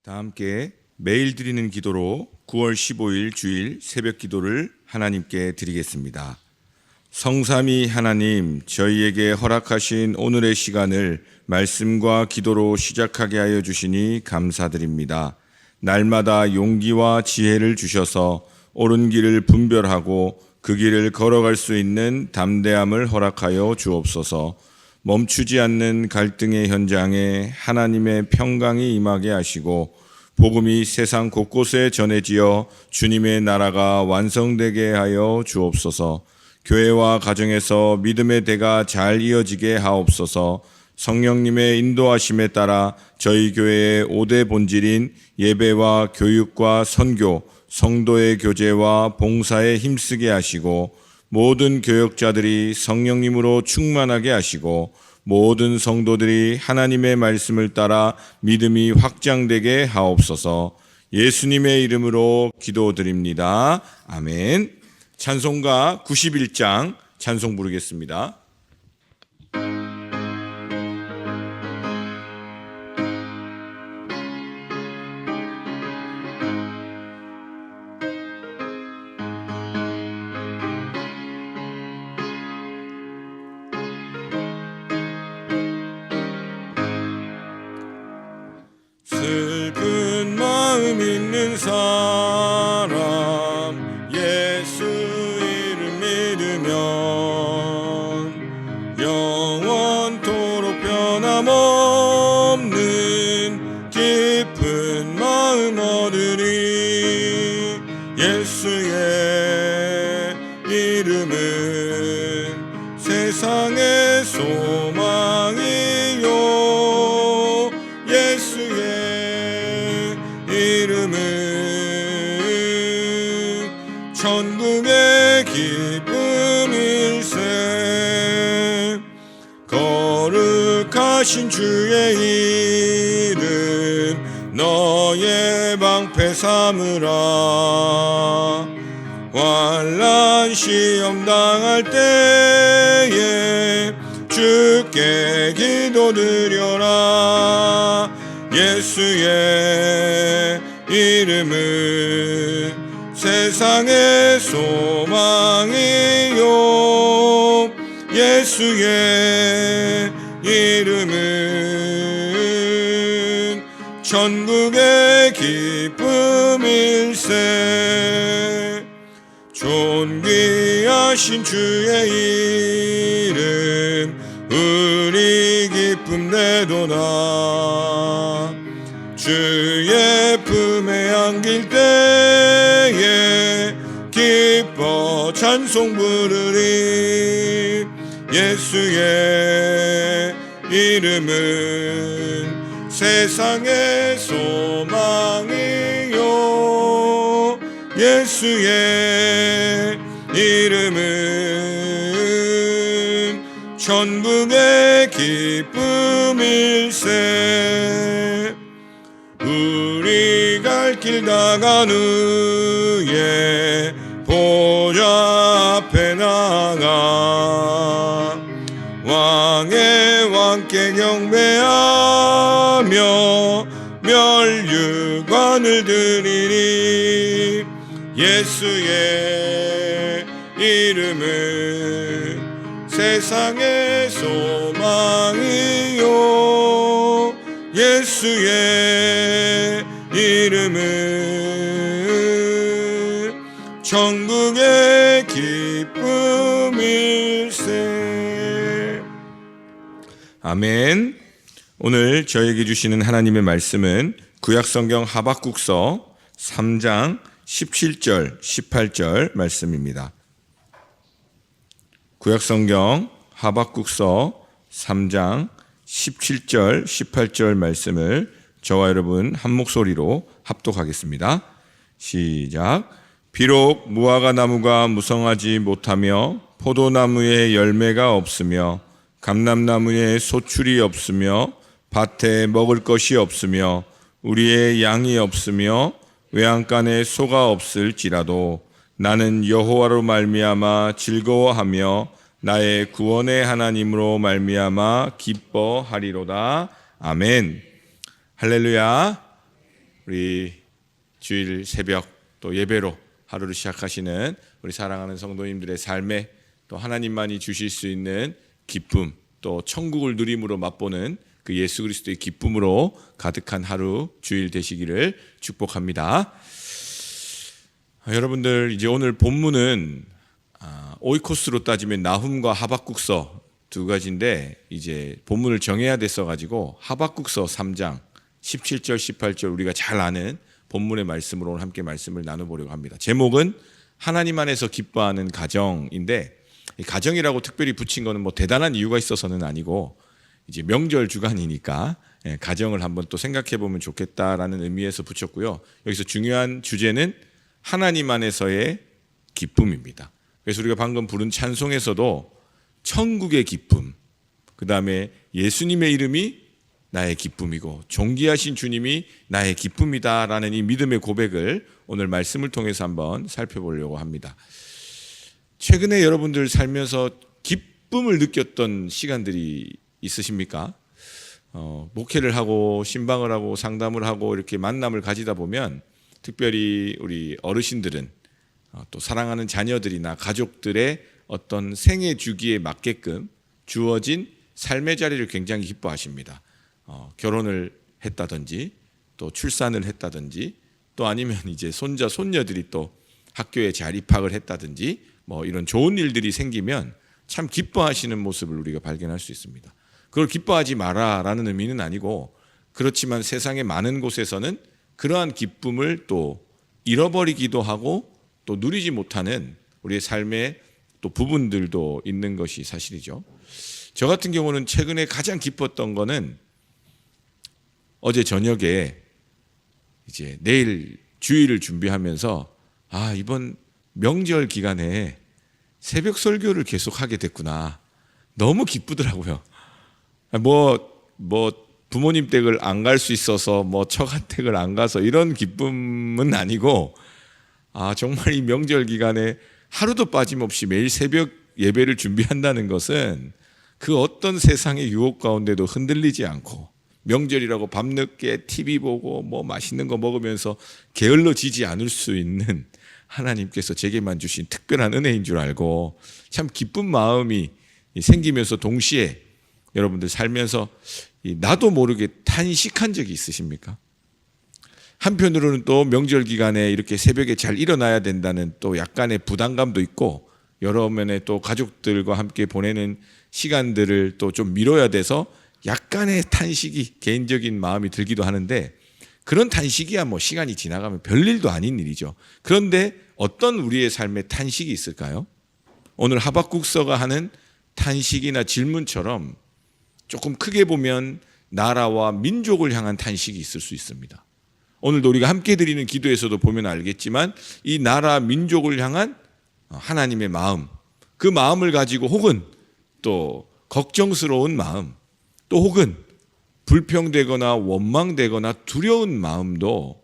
다 함께 매일 드리는 기도로 9월 15일 주일 새벽 기도를 하나님께 드리겠습니다. 성삼위 하나님, 저희에게 허락하신 오늘의 시간을 말씀과 기도로 시작하게 하여 주시니 감사드립니다. 날마다 용기와 지혜를 주셔서 옳은 길을 분별하고 그 길을 걸어갈 수 있는 담대함을 허락하여 주옵소서. 멈추지 않는 갈등의 현장에 하나님의 평강이 임하게 하시고 복음이 세상 곳곳에 전해지어 주님의 나라가 완성되게 하여 주옵소서. 교회와 가정에서 믿음의 대가 잘 이어지게 하옵소서. 성령님의 인도하심에 따라 저희 교회의 5대 본질인 예배와 교육과 선교, 성도의 교제와 봉사에 힘쓰게 하시고 모든 교역자들이 성령님으로 충만하게 하시고 모든 성도들이 하나님의 말씀을 따라 믿음이 확장되게 하옵소서. 예수님의 이름으로 기도드립니다. 아멘. 찬송가 91장 찬송 부르겠습니다. 슬픈 마음 있는 사람 예수 이름 믿으면 영원토록 변함없는 깊은 마음 얻으리. 예수의 이름은 세상의 소망이요 예수의 이름은 천국의 기쁨일세. 거룩하신 주의 이름 너의 방패 삼으라. 환난 시험 당할 때에 주께 기도드려라. 예수의 이름은 세상의 소망이요 예수의 이름은 천국의 기쁨일세. 존귀하신 주의 이름 우리 기쁨 되도다. 주의 품에 안길 때에 기뻐 찬송 부르리. 예수의 이름은 세상의 소망이요 예수의 이름은 천국의 기쁨일세. 우리 갈 길 다간 후에 보좌 앞에 나가 왕의 왕께 경배하며 멸류관을 드리리. 예수의 이름은 세상의 소망이요 예수의 이름은 천국의 기쁨일세. 아멘. 오늘 저에게 주시는 하나님의 말씀은 구약성경 하박국서 3장 17절 18절 말씀입니다. 구약성경 하박국서 3장 17절 18절 말씀을 저와 여러분 한 목소리로 합독하겠습니다. 시작. 비록 무화과 나무가 무성하지 못하며 포도나무에 열매가 없으며 감람나무에 소출이 없으며 밭에 먹을 것이 없으며 우리의 양이 없으며 외양간에 소가 없을지라도 나는 여호와로 말미암아 즐거워하며 나의 구원의 하나님으로 말미암아 기뻐하리로다. 아멘. 할렐루야. 우리 주일 새벽 또 예배로 하루를 시작하시는 우리 사랑하는 성도님들의 삶에 또 하나님만이 주실 수 있는 기쁨, 또 천국을 누림으로 맛보는 그 예수 그리스도의 기쁨으로 가득한 하루 주일 되시기를 축복합니다. 여러분들, 이제 오늘 본문은 오이코스로 따지면 나훔과 하박국서 두 가지인데, 이제 본문을 정해야 됐어 가지고 하박국서 3장 17절 18절 우리가 잘 아는 본문의 말씀으로 오늘 함께 말씀을 나눠보려고 합니다. 제목은 하나님 안에서 기뻐하는 가정인데, 이 가정이라고 특별히 붙인 거는 뭐 대단한 이유가 있어서는 아니고, 이제 명절 주간이니까 가정을 한번 또 생각해 보면 좋겠다라는 의미에서 붙였고요. 여기서 중요한 주제는 하나님 안에서의 기쁨입니다. 그래서 우리가 방금 부른 찬송에서도 천국의 기쁨, 그 다음에 예수님의 이름이 나의 기쁨이고 존귀하신 주님이 나의 기쁨이다라는 이 믿음의 고백을 오늘 말씀을 통해서 한번 살펴보려고 합니다. 최근에 여러분들 살면서 기쁨을 느꼈던 시간들이 있으십니까? 목회를 하고 신방을 하고 상담을 하고 이렇게 만남을 가지다 보면, 특별히 우리 어르신들은 또 사랑하는 자녀들이나 가족들의 어떤 생애 주기에 맞게끔 주어진 삶의 자리를 굉장히 기뻐하십니다. 결혼을 했다든지 또 출산을 했다든지, 또 아니면 이제 손자 손녀들이 또 학교에 잘 입학을 했다든지, 뭐 이런 좋은 일들이 생기면 참 기뻐하시는 모습을 우리가 발견할 수 있습니다. 그걸 기뻐하지 마라라는 의미는 아니고, 그렇지만 세상의 많은 곳에서는 그러한 기쁨을 또 잃어버리기도 하고 또 누리지 못하는 우리의 삶의 또 부분들도 있는 것이 사실이죠. 저 같은 경우는 최근에 가장 기뻤던 거는 어제 저녁에 이제 내일 주일을 준비하면서 이번 명절 기간에 새벽 설교를 계속 하게 됐구나. 너무 기쁘더라고요. 뭐 부모님 댁을 안 갈 수 있어서 뭐 처가 댁을 안 가서 이런 기쁨은 아니고, 정말 이 명절 기간에 하루도 빠짐없이 매일 새벽 예배를 준비한다는 것은 그 어떤 세상의 유혹 가운데도 흔들리지 않고, 명절이라고 밤늦게 TV 보고 뭐 맛있는 거 먹으면서 게을러지지 않을 수 있는 하나님께서 제게만 주신 특별한 은혜인 줄 알고 참 기쁜 마음이 생기면서, 동시에 여러분들 살면서 나도 모르게 탄식한 적이 있으십니까? 한편으로는 또 명절 기간에 이렇게 새벽에 잘 일어나야 된다는 또 약간의 부담감도 있고, 여러 면에 또 가족들과 함께 보내는 시간들을 또 좀 미뤄야 돼서 약간의 탄식이 개인적인 마음이 들기도 하는데, 그런 탄식이야 뭐 시간이 지나가면 별일도 아닌 일이죠. 그런데 어떤 우리의 삶에 탄식이 있을까요? 오늘 하박국서가 하는 탄식이나 질문처럼 조금 크게 보면 나라와 민족을 향한 탄식이 있을 수 있습니다. 오늘도 우리가 함께 드리는 기도에서도 보면 알겠지만, 이 나라 민족을 향한 하나님의 마음, 그 마음을 가지고 혹은 또 걱정스러운 마음, 또 혹은 불평되거나 원망되거나 두려운 마음도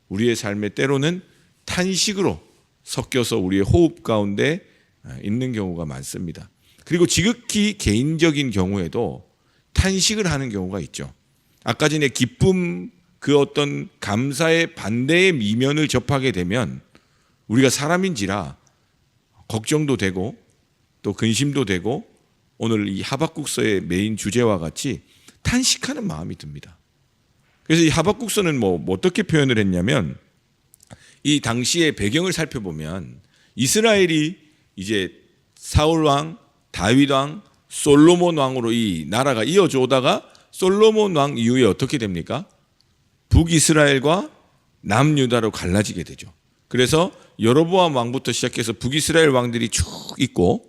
우리의 삶에 때로는 탄식으로 섞여서 우리의 호흡 가운데 있는 경우가 많습니다. 그리고 지극히 개인적인 경우에도 탄식을 하는 경우가 있죠. 아까 전에 기쁨, 그 어떤 감사의 반대의 이면을 접하게 되면 우리가 사람인지라 걱정도 되고 또 근심도 되고, 오늘 이 하박국서의 메인 주제와 같이 탄식하는 마음이 듭니다. 그래서 이 하박국서는 뭐 어떻게 표현을 했냐면, 이 당시의 배경을 살펴보면 이스라엘이 이제 사울 왕, 다윗 왕, 솔로몬 왕으로 이 나라가 이어져 오다가 솔로몬 왕 이후에 어떻게 됩니까? 북이스라엘과 남유다로 갈라지게 되죠. 그래서 여로보암 왕부터 시작해서 북이스라엘 왕들이 쭉 있고,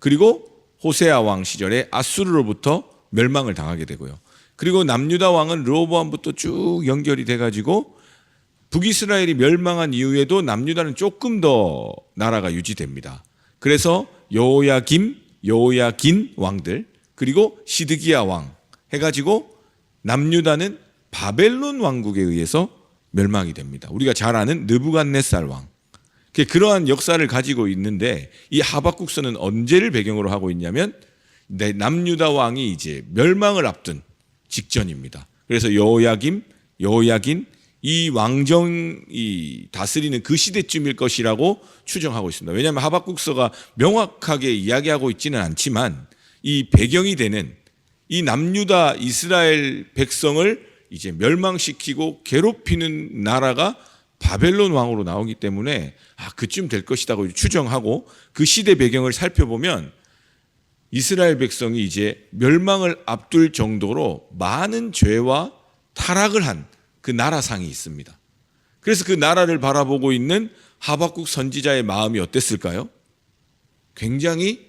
그리고 호세아 왕 시절에 아수르로부터 멸망을 당하게 되고요. 그리고 남유다 왕은 르호보암부터 쭉 연결이 돼가지고 북이스라엘이 멸망한 이후에도 남유다는 조금 더 나라가 유지됩니다. 그래서 여호야긴 왕들, 그리고 시드기야 왕 해가지고 남유다는 바벨론 왕국에 의해서 멸망이 됩니다. 우리가 잘 아는 느부갓네살 왕. 그러한 역사를 가지고 있는데, 이 하박국서는 언제를 배경으로 하고 있냐면 남유다 왕이 이제 멸망을 앞둔 직전입니다. 그래서 여호야긴, 이 왕정이 다스리는 그 시대쯤일 것이라고 추정하고 있습니다. 왜냐하면 하박국서가 명확하게 이야기하고 있지는 않지만 이 배경이 되는 이 남유다 이스라엘 백성을 이제 멸망시키고 괴롭히는 나라가 바벨론 왕으로 나오기 때문에 그쯤 될 것이라고 추정하고 그 시대 배경을 살펴보면 이스라엘 백성이 이제 멸망을 앞둘 정도로 많은 죄와 타락을 한 그 나라상이 있습니다. 그래서 그 나라를 바라보고 있는 하박국 선지자의 마음이 어땠을까요? 굉장히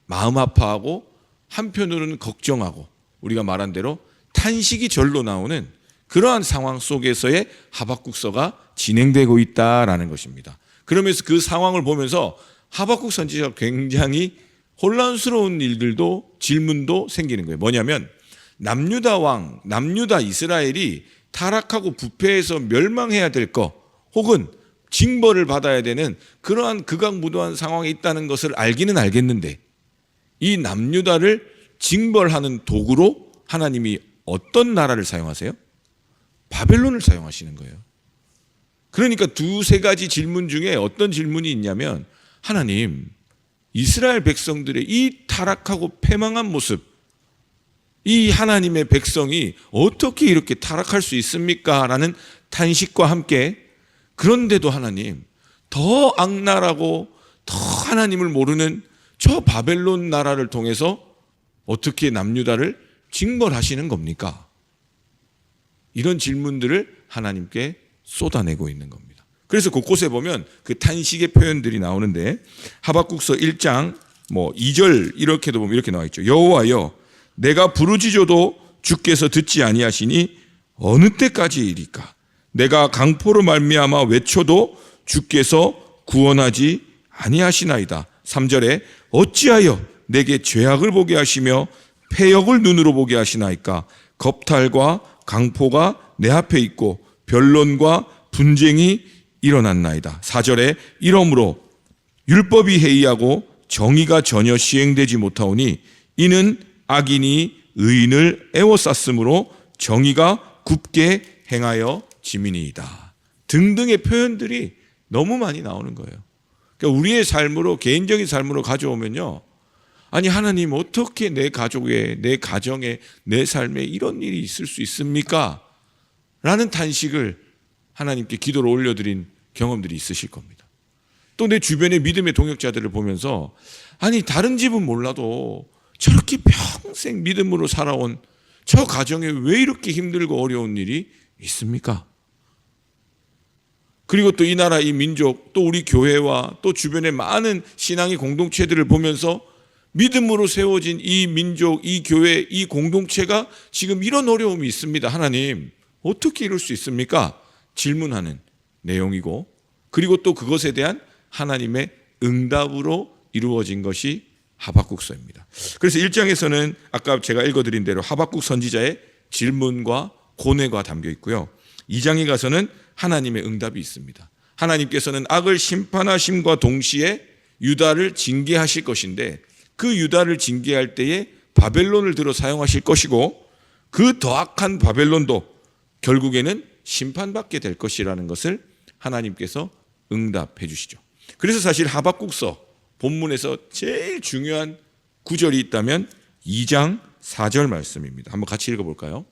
마음 아파하고 한편으로는 걱정하고 우리가 말한 대로 탄식이 절로 나오는 그러한 상황 속에서의 하박국서가 진행되고 있다라는 것입니다. 그러면서 그 상황을 보면서 하박국 선지자가 굉장히 혼란스러운 일들도 질문도 생기는 거예요. 뭐냐면 남유다 이스라엘이 타락하고 부패해서 멸망해야 될 것 혹은 징벌을 받아야 되는 그러한 극악무도한 상황에 있다는 것을 알기는 알겠는데 이 남유다를 징벌하는 도구로 하나님이 어떤 나라를 사용하세요? 바벨론을 사용하시는 거예요. 그러니까 두세 가지 질문 중에 어떤 질문이 있냐면 하나님, 이스라엘 백성들의 이 타락하고 패망한 모습, 이 하나님의 백성이 어떻게 이렇게 타락할 수 있습니까? 라는 탄식과 함께 그런데도 하나님, 더 악랄하고 더 하나님을 모르는 저 바벨론 나라를 통해서 어떻게 남유다를 징벌하시는 겁니까? 이런 질문들을 하나님께 쏟아내고 있는 겁니다. 그래서 곳곳에 보면 그 탄식의 표현들이 나오는데 하박국서 1장 2절 이렇게도 보면 이렇게 나와 있죠. 여호와여, 내가 부르짖어도 주께서 듣지 아니하시니 어느 때까지이리까? 내가 강포로 말미암아 외쳐도 주께서 구원하지 아니하시나이다. 3절에 어찌하여 내게 죄악을 보게 하시며 패역을 눈으로 보게 하시나이까? 겁탈과 강포가 내 앞에 있고 변론과 분쟁이 일어났나이다. 4절에 이러므로 율법이 해이하고 정의가 전혀 시행되지 못하오니 이는 악인이 의인을 애워쌌으므로 정의가 굽게 행하여 지민이이다. 등등의 표현들이 너무 많이 나오는 거예요. 그러니까 우리의 삶으로, 개인적인 삶으로 가져오면요, 아니 하나님, 어떻게 내 가족에, 내 가정에, 내 삶에 이런 일이 있을 수 있습니까? 라는 탄식을 하나님께 기도로 올려드린 경험들이 있으실 겁니다. 또 내 주변의 믿음의 동역자들을 보면서 아니 다른 집은 몰라도 저렇게 평생 믿음으로 살아온 저 가정에 왜 이렇게 힘들고 어려운 일이 있습니까? 그리고 또 이 나라, 이 민족, 또 우리 교회와 또 주변의 많은 신앙의 공동체들을 보면서 믿음으로 세워진 이 민족, 이 교회, 이 공동체가 지금 이런 어려움이 있습니다. 하나님, 어떻게 이럴 수 있습니까? 질문하는 내용이고, 그리고 또 그것에 대한 하나님의 응답으로 이루어진 것이 하박국서입니다. 그래서 1장에서는 아까 제가 읽어드린 대로 하박국 선지자의 질문과 고뇌가 담겨 있고요. 2장에 가서는 하나님의 응답이 있습니다. 하나님께서는 악을 심판하심과 동시에 유다를 징계하실 것인데 그 유다를 징계할 때에 바벨론을 들어 사용하실 것이고 그 더 악한 바벨론도 결국에는 심판받게 될 것이라는 것을 하나님께서 응답해 주시죠. 그래서 사실 하박국서 본문에서 제일 중요한 구절이 있다면 2장 4절 말씀입니다. 한번 같이 읽어볼까요?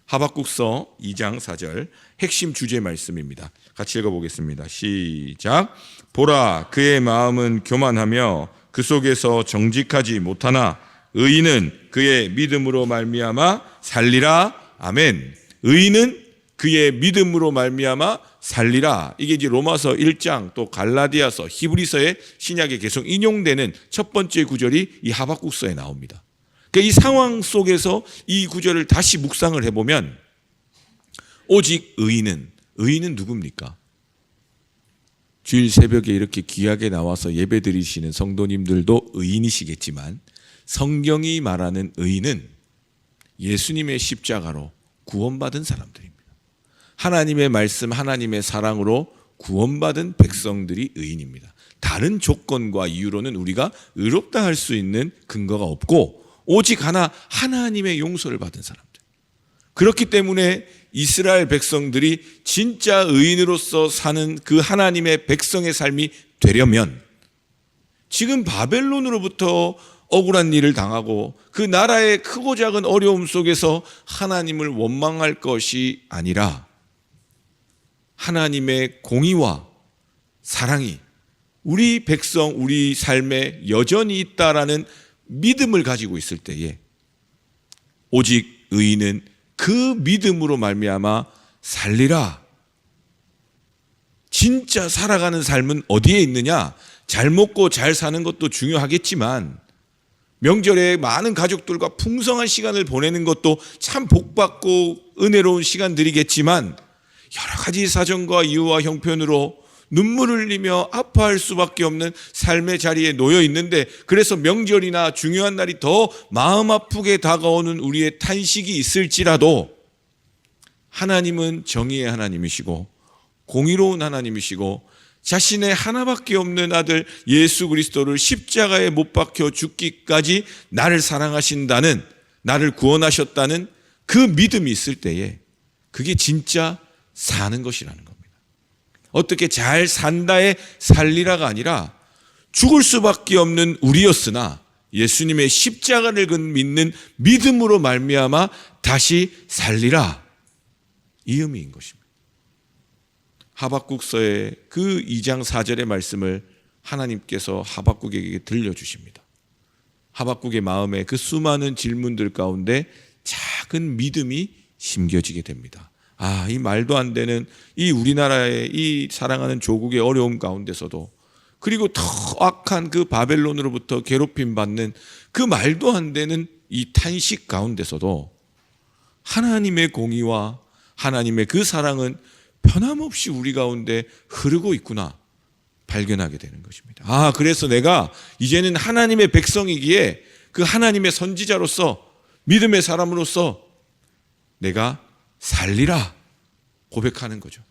하박국서 2장 4절 핵심 주제 말씀입니다. 같이 읽어보겠습니다. 시작. 보라, 그의 마음은 교만하며 그 속에서 정직하지 못하나 의인은 그의 믿음으로 말미암아 살리라. 아멘. 의인은 그의 믿음으로 말미암아 살리라. 이게 이제 로마서 1장 또 갈라디아서 히브리서의 신약에 계속 인용되는 첫 번째 구절이 이 하박국서에 나옵니다. 그러니까 이 상황 속에서 이 구절을 다시 묵상을 해보면 오직 의인은 누굽니까? 주일 새벽에 이렇게 귀하게 나와서 예배드리시는 성도님들도 의인이시겠지만 성경이 말하는 의인은 예수님의 십자가로 구원받은 사람들입니다. 하나님의 말씀, 하나님의 사랑으로 구원받은 백성들이 의인입니다. 다른 조건과 이유로는 우리가 의롭다 할 수 있는 근거가 없고 오직 하나님의 용서를 받은 사람들. 그렇기 때문에 이스라엘 백성들이 진짜 의인으로서 사는 그 하나님의 백성의 삶이 되려면 지금 바벨론으로부터 억울한 일을 당하고 그 나라의 크고 작은 어려움 속에서 하나님을 원망할 것이 아니라 하나님의 공의와 사랑이 우리 백성, 우리 삶에 여전히 있다라는 믿음을 가지고 있을 때에 오직 의인은 그 믿음으로 말미암아 살리라. 진짜 살아가는 삶은 어디에 있느냐? 잘 먹고 잘 사는 것도 중요하겠지만 명절에 많은 가족들과 풍성한 시간을 보내는 것도 참 복받고 은혜로운 시간들이겠지만 여러 가지 사정과 이유와 형편으로 눈물을 흘리며 아파할 수밖에 없는 삶의 자리에 놓여 있는데 그래서 명절이나 중요한 날이 더 마음 아프게 다가오는 우리의 탄식이 있을지라도 하나님은 정의의 하나님이시고 공의로운 하나님이시고 자신의 하나밖에 없는 아들 예수 그리스도를 십자가에 못 박혀 죽기까지 나를 사랑하신다는, 나를 구원하셨다는 그 믿음이 있을 때에 그게 진짜 사는 것이라는 겁니다. 어떻게 잘 산다에 살리라가 아니라 죽을 수밖에 없는 우리였으나 예수님의 십자가를 믿는 믿음으로 말미암아 다시 살리라, 이 의미인 것입니다. 하박국서의 그 2장 4절의 말씀을 하나님께서 하박국에게 들려주십니다. 하박국의 마음에 그 수많은 질문들 가운데 작은 믿음이 심겨지게 됩니다. 아, 이 말도 안 되는 이 우리나라의 이 사랑하는 조국의 어려움 가운데서도, 그리고 더 악한 그 바벨론으로부터 괴롭힘 받는 그 말도 안 되는 이 탄식 가운데서도 하나님의 공의와 하나님의 그 사랑은 변함없이 우리 가운데 흐르고 있구나 발견하게 되는 것입니다. 아, 그래서 내가 이제는 하나님의 백성이기에 그 하나님의 선지자로서, 믿음의 사람으로서 내가 살리라 고백하는 거죠.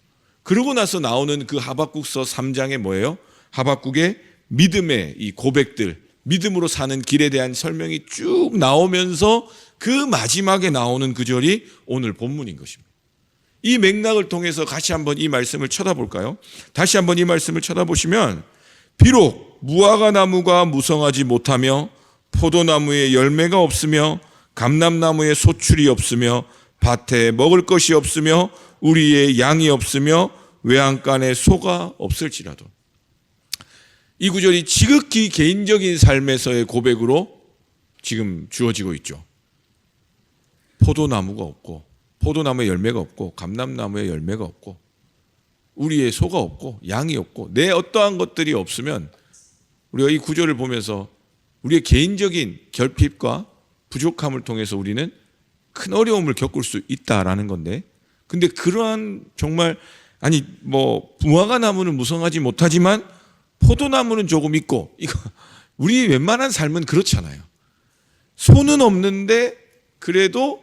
그러고 나서 나오는 그 하박국서 3장에 뭐예요? 하박국의 믿음의 이 고백들, 믿음으로 사는 길에 대한 설명이 쭉 나오면서 그 마지막에 나오는 구절이 오늘 본문인 것입니다. 이 맥락을 통해서 다시 한번 이 말씀을 쳐다볼까요? 다시 한번 이 말씀을 쳐다보시면, 비록 무화과 나무가 무성하지 못하며 포도나무에 열매가 없으며 감람나무에 소출이 없으며 밭에 먹을 것이 없으며 우리의 양이 없으며 외양간에 소가 없을지라도, 이 구절이 지극히 개인적인 삶에서의 고백으로 지금 주어지고 있죠. 포도나무가 없고 포도나무에 열매가 없고 감람나무에 열매가 없고 우리의 소가 없고 양이 없고 내 어떠한 것들이 없으면 우리가 이 구절을 보면서 우리의 개인적인 결핍과 부족함을 통해서 우리는 큰 어려움을 겪을 수 있다라는 건데, 근데 그러한 정말 무화과 나무는 무성하지 못하지만 포도나무는 조금 있고, 이거 우리 웬만한 삶은 그렇잖아요. 소는 없는데 그래도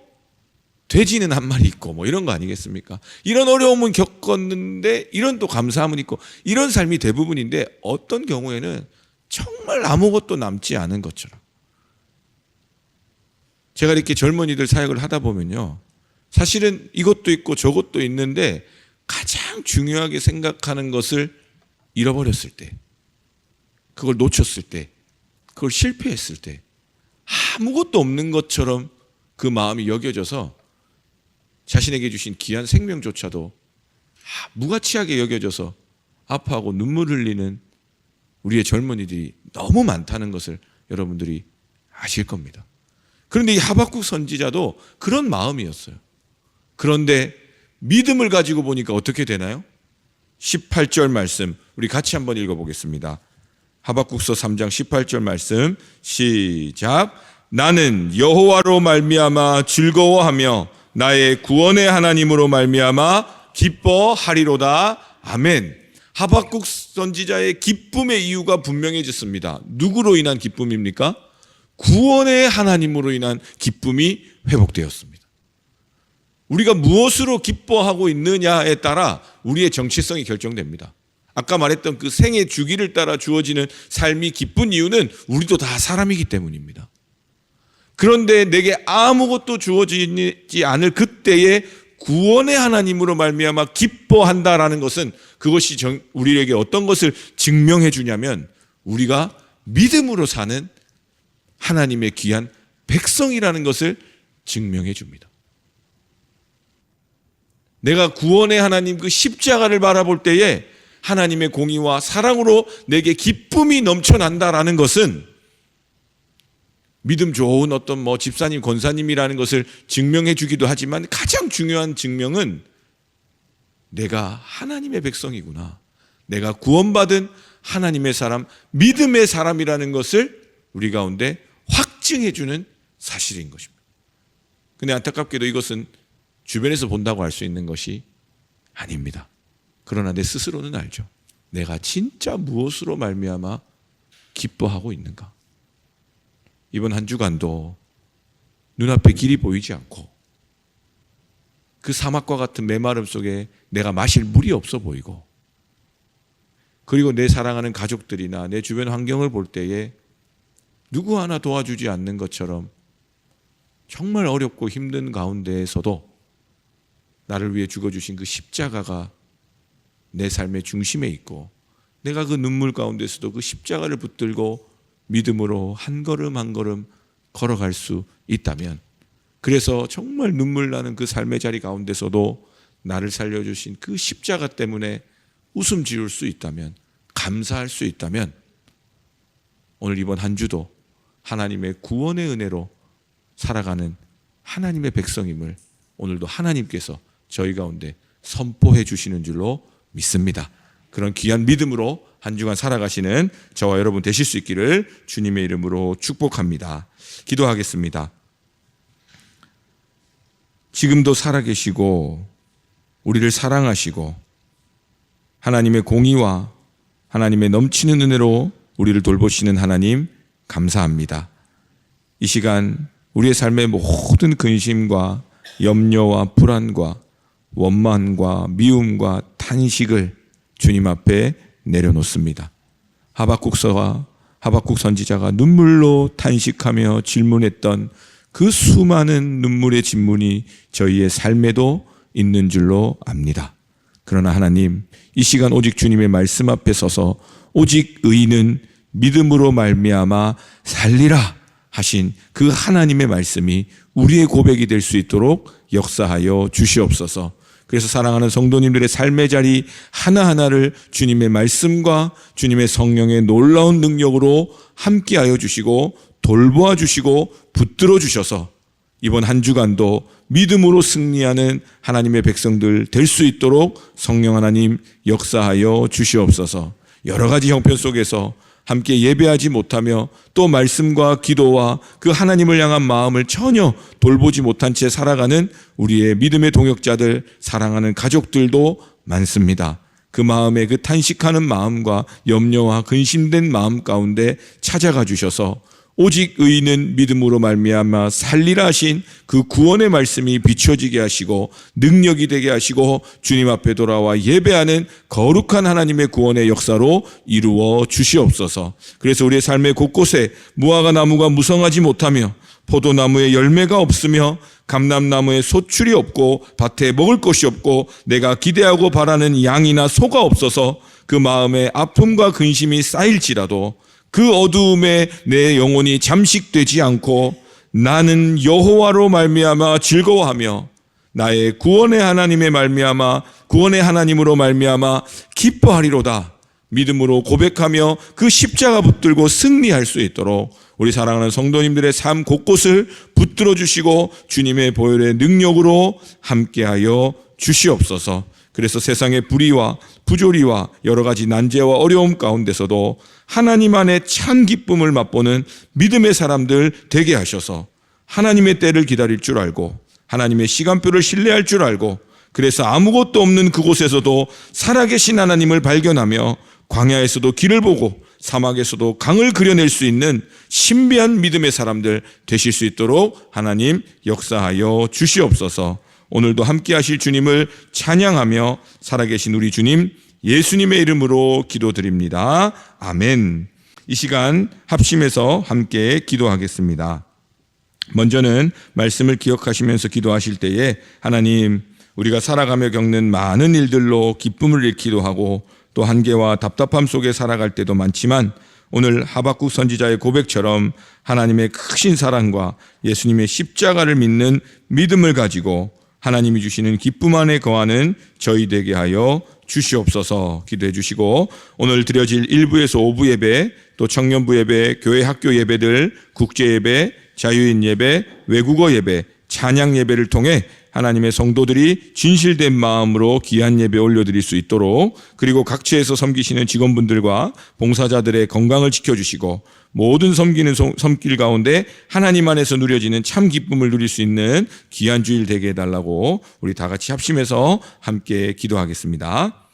돼지는 한 마리 있고 뭐 이런 거 아니겠습니까? 이런 어려움은 겪었는데 이런 또 감사함은 있고, 이런 삶이 대부분인데 어떤 경우에는 정말 아무것도 남지 않은 것처럼. 제가 이렇게 젊은이들 사역을 하다 보면요, 사실은 이것도 있고 저것도 있는데 가장 중요하게 생각하는 것을 잃어버렸을 때, 그걸 놓쳤을 때, 그걸 실패했을 때 아무것도 없는 것처럼 그 마음이 여겨져서 자신에게 주신 귀한 생명조차도 무가치하게 여겨져서 아파하고 눈물 흘리는 우리의 젊은이들이 너무 많다는 것을 여러분들이 아실 겁니다. 그런데 이 하박국 선지자도 그런 마음이었어요. 그런데 믿음을 가지고 보니까 어떻게 되나요? 18절 말씀 우리 같이 한번 읽어보겠습니다. 하박국서 3장 18절 말씀 시작. 나는 여호와로 말미암아 즐거워하며 나의 구원의 하나님으로 말미암아 기뻐하리로다. 아멘. 하박국 선지자의 기쁨의 이유가 분명해졌습니다. 누구로 인한 기쁨입니까? 구원의 하나님으로 인한 기쁨이 회복되었습니다. 우리가 무엇으로 기뻐하고 있느냐에 따라 우리의 정체성이 결정됩니다. 아까 말했던 그 생의 주기를 따라 주어지는 삶이 기쁜 이유는 우리도 다 사람이기 때문입니다. 그런데 내게 아무것도 주어지지 않을 그때에 구원의 하나님으로 말미암아 기뻐한다라는 것은 그것이 우리에게 어떤 것을 증명해 주냐면 우리가 믿음으로 사는 하나님의 귀한 백성이라는 것을 증명해 줍니다. 내가 구원의 하나님 그 십자가를 바라볼 때에 하나님의 공의와 사랑으로 내게 기쁨이 넘쳐난다라는 것은 믿음 좋은 어떤 집사님, 권사님이라는 것을 증명해 주기도 하지만 가장 중요한 증명은 내가 하나님의 백성이구나. 내가 구원받은 하나님의 사람, 믿음의 사람이라는 것을 우리 가운데 확증해 주는 사실인 것입니다. 근데 안타깝게도 이것은 주변에서 본다고 알 수 있는 것이 아닙니다. 그러나 내 스스로는 알죠. 내가 진짜 무엇으로 말미암아 기뻐하고 있는가? 이번 한 주간도 눈앞에 길이 보이지 않고 그 사막과 같은 메마름 속에 내가 마실 물이 없어 보이고 그리고 내 사랑하는 가족들이나 내 주변 환경을 볼 때에 누구 하나 도와주지 않는 것처럼 정말 어렵고 힘든 가운데에서도 나를 위해 죽어주신 그 십자가가 내 삶의 중심에 있고 내가 그 눈물 가운데서도 그 십자가를 붙들고 믿음으로 한 걸음 한 걸음 걸어갈 수 있다면, 그래서 정말 눈물 나는 그 삶의 자리 가운데서도 나를 살려주신 그 십자가 때문에 웃음 지을 수 있다면, 감사할 수 있다면 오늘 이번 한 주도 하나님의 구원의 은혜로 살아가는 하나님의 백성임을 오늘도 하나님께서 저희 가운데 선포해 주시는 줄로 믿습니다. 그런 귀한 믿음으로 한 주간 살아가시는 저와 여러분 되실 수 있기를 주님의 이름으로 축복합니다. 기도하겠습니다. 지금도 살아계시고 우리를 사랑하시고 하나님의 공의와 하나님의 넘치는 은혜로 우리를 돌보시는 하나님 감사합니다. 이 시간 우리의 삶의 모든 근심과 염려와 불안과 원만과 미움과 탄식을 주님 앞에 내려놓습니다. 하박국서와 하박국 선지자가 눈물로 탄식하며 질문했던 그 수많은 눈물의 질문이 저희의 삶에도 있는 줄로 압니다. 그러나 하나님, 이 시간 오직 주님의 말씀 앞에 서서 오직 의인은 믿음으로 말미암아 살리라 하신 그 하나님의 말씀이 우리의 고백이 될 수 있도록 역사하여 주시옵소서. 그래서 사랑하는 성도님들의 삶의 자리 하나하나를 주님의 말씀과 주님의 성령의 놀라운 능력으로 함께하여 주시고 돌보아 주시고 붙들어 주셔서 이번 한 주간도 믿음으로 승리하는 하나님의 백성들 될 수 있도록 성령 하나님 역사하여 주시옵소서. 여러 가지 형편 속에서 함께 예배하지 못하며 또 말씀과 기도와 그 하나님을 향한 마음을 전혀 돌보지 못한 채 살아가는 우리의 믿음의 동역자들, 사랑하는 가족들도 많습니다. 그 마음에 그 탄식하는 마음과 염려와 근심된 마음 가운데 찾아가 주셔서 오직 의인은 믿음으로 말미암아 살리라 하신 그 구원의 말씀이 비춰지게 하시고 능력이 되게 하시고 주님 앞에 돌아와 예배하는 거룩한 하나님의 구원의 역사로 이루어 주시옵소서. 그래서 우리의 삶의 곳곳에 무화과 나무가 무성하지 못하며 포도나무에 열매가 없으며 감람나무에 소출이 없고 밭에 먹을 것이 없고 내가 기대하고 바라는 양이나 소가 없어서 그 마음에 아픔과 근심이 쌓일지라도 그 어두움에 내 영혼이 잠식되지 않고 나는 여호와로 말미암아 즐거워하며 나의 구원의 하나님의 말미암아 구원의 하나님으로 말미암아 기뻐하리로다 믿음으로 고백하며 그 십자가 붙들고 승리할 수 있도록 우리 사랑하는 성도님들의 삶 곳곳을 붙들어 주시고 주님의 보혈의 능력으로 함께하여 주시옵소서. 그래서 세상의 불의와 부조리와 여러 가지 난제와 어려움 가운데서도 하나님 안에 참 기쁨을 맛보는 믿음의 사람들 되게 하셔서 하나님의 때를 기다릴 줄 알고 하나님의 시간표를 신뢰할 줄 알고 그래서 아무것도 없는 그곳에서도 살아계신 하나님을 발견하며 광야에서도 길을 보고 사막에서도 강을 그려낼 수 있는 신비한 믿음의 사람들 되실 수 있도록 하나님 역사하여 주시옵소서. 오늘도 함께 하실 주님을 찬양하며 살아계신 우리 주님 예수님의 이름으로 기도드립니다. 아멘. 이 시간 합심해서 함께 기도하겠습니다. 먼저는 말씀을 기억하시면서 기도하실 때에 하나님, 우리가 살아가며 겪는 많은 일들로 기쁨을 잃기도 하고 또 한계와 답답함 속에 살아갈 때도 많지만 오늘 하박국 선지자의 고백처럼 하나님의 크신 사랑과 예수님의 십자가를 믿는 믿음을 가지고 하나님이 주시는 기쁨 안에 거하는 저희 되게 하여 주시옵소서 기도해 주시고, 오늘 드려질 1부에서 5부 예배, 또 청년부 예배, 교회 학교 예배들, 국제 예배, 자유인 예배, 외국어 예배, 찬양 예배를 통해 하나님의 성도들이 진실된 마음으로 귀한 예배 올려드릴 수 있도록, 그리고 각처에서 섬기시는 직원분들과 봉사자들의 건강을 지켜주시고 모든 섬기는 손길 가운데 하나님 안에서 누려지는 참 기쁨을 누릴 수 있는 귀한 주일 되게 해달라고 우리 다 같이 합심해서 함께 기도하겠습니다.